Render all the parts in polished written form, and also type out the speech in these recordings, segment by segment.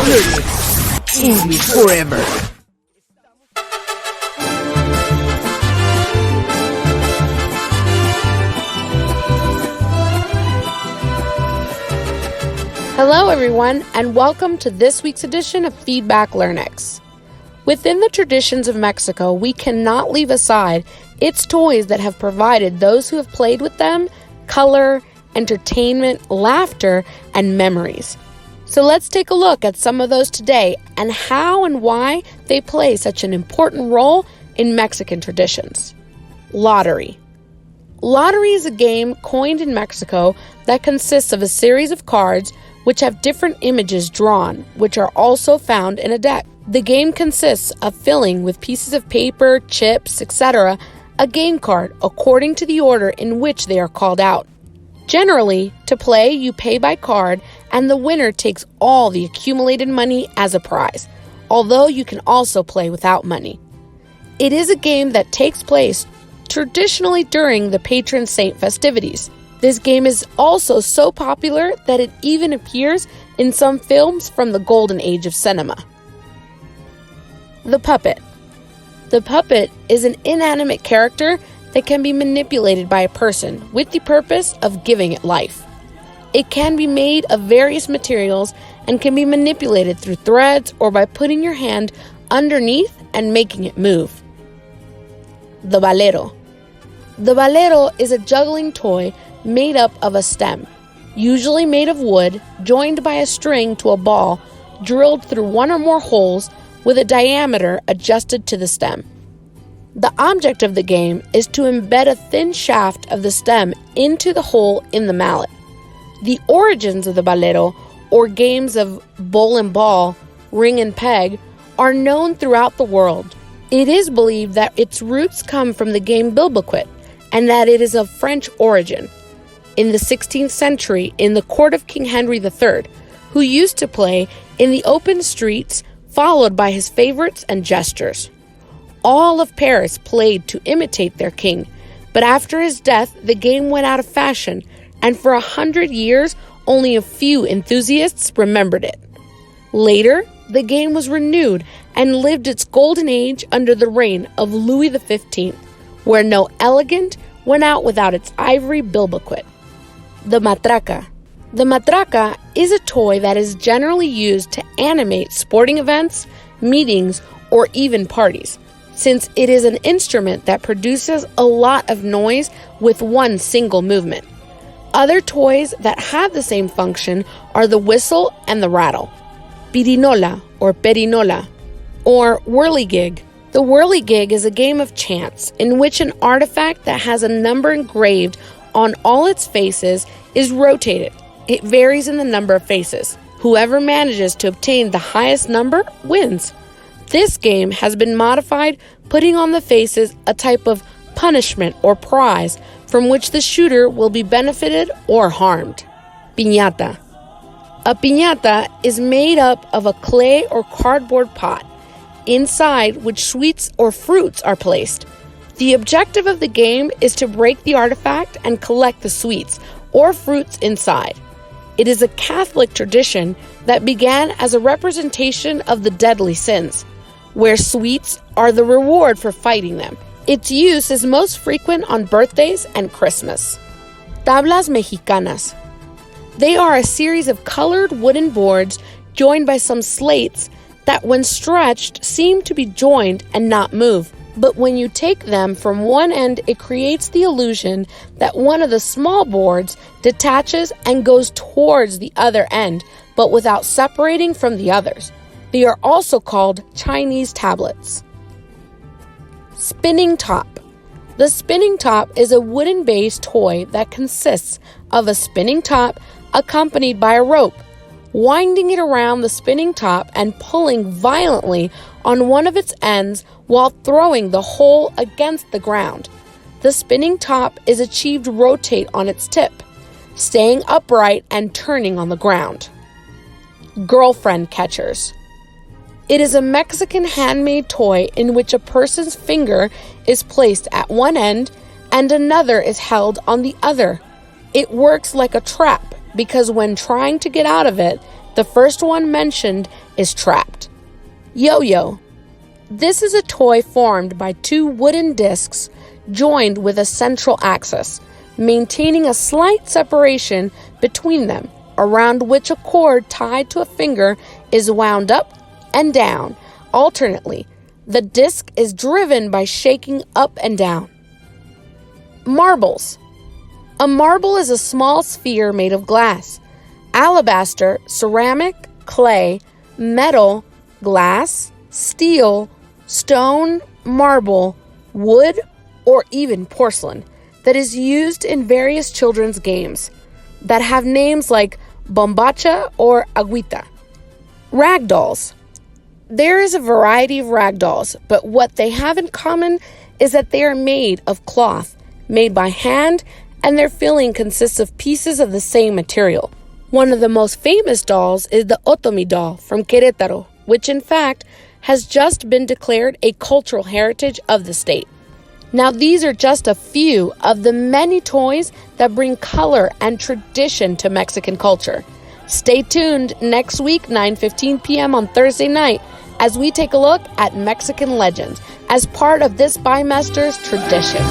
Learnex, English forever. Hello everyone, and welcome to this week's edition of Feedback Learnex. Within the traditions of Mexico, we cannot leave aside its toys that have provided those who have played with them color, entertainment, laughter, and memories. So let's take a look at some of those today and how and why they play such an important role in Mexican traditions. Lottery. Lottery is a game coined in Mexico that consists of a series of cards which have different images drawn, which are also found in a deck. The game consists of filling with pieces of paper, chips, etc., a game card according to the order in which they are called out. Generally, to play, you pay by card, and the winner takes all the accumulated money as a prize, although you can also play without money. It is a game that takes place traditionally during the patron saint festivities. This game is also so popular that it even appears in some films from the golden age of cinema. The puppet. The puppet is an inanimate character that can be manipulated by a person with the purpose of giving it life. It can be made of various materials and can be manipulated through threads or by putting your hand underneath and making it move. The Valero. The Valero is a juggling toy made up of a stem, usually made of wood, joined by a string to a ball, drilled through one or more holes with a diameter adjusted to the stem. The object of the game is to embed a thin shaft of the stem into the hole in the mallet. The origins of the Valero, or games of bowl and ball, ring and peg, are known throughout the world. It is believed that its roots come from the game bilboquet, and that it is of French origin. In the 16th century, in the court of King Henry III, who used to play in the open streets, followed by his favorites and gestures. All of Paris played to imitate their king, but after his death, the game went out of fashion, and for 100 years, only a few enthusiasts remembered it. Later, the game was renewed and lived its golden age under the reign of Louis XV, where no elegant went out without its ivory bilboquet. The Matraka. The Matraka is a toy that is generally used to animate sporting events, meetings, or even parties, since it is an instrument that produces a lot of noise with one single movement. Other toys that have the same function are the whistle and the rattle. Pirinola or perinola, or whirligig. The whirligig is a game of chance in which an artifact that has a number engraved on all its faces is rotated. It varies in the number of faces. Whoever manages to obtain the highest number wins. This game has been modified, putting on the faces a type of punishment or prize from which the shooter will be benefited or harmed. Piñata. A piñata is made up of a clay or cardboard pot, inside which sweets or fruits are placed. The objective of the game is to break the artifact and collect the sweets or fruits inside. It is a Catholic tradition that began as a representation of the deadly sins, where sweets are the reward for fighting them. Its use is most frequent on birthdays and Christmas. Tablas mexicanas. They are a series of colored wooden boards joined by some slates that when stretched seem to be joined and not move. But when you take them from one end, it creates the illusion that one of the small boards detaches and goes towards the other end, but without separating from the others. They are also called Chinese tablets. Spinning top. The spinning top is a wooden-based toy that consists of a spinning top accompanied by a rope, winding it around the spinning top and pulling violently on one of its ends while throwing the whole against the ground. The spinning top is achieved to rotate on its tip, staying upright and turning on the ground. Girlfriend catchers. It is a Mexican handmade toy in which a person's finger is placed at one end and another is held on the other. It works like a trap because when trying to get out of it, the first one mentioned is trapped. Yo-yo. This is a toy formed by two wooden discs joined with a central axis, maintaining a slight separation between them, around which a cord tied to a finger is wound up and down alternately. The disc is driven by shaking up and down. Marbles. A marble is a small sphere made of glass, alabaster, ceramic, clay, metal, glass, steel, stone, marble, wood, or even porcelain that is used in various children's games that have names like bombacha or agüita. Ragdolls. There is a variety of ragdolls, but what they have in common is that they are made of cloth, made by hand, and their filling consists of pieces of the same material. One of the most famous dolls is the Otomi doll from Querétaro, which in fact has just been declared a cultural heritage of the state. Now these are just a few of the many toys that bring color and tradition to Mexican culture. Stay tuned next week, 9:15 p.m. on Thursday night, as we take a look at Mexican legends as part of this bimester's traditions.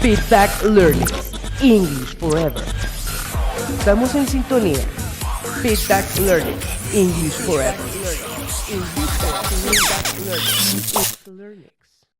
Feedback Learnex, English Forever. Estamos en sintonía. Feedback Learnex, English Forever. Feedback Learnex.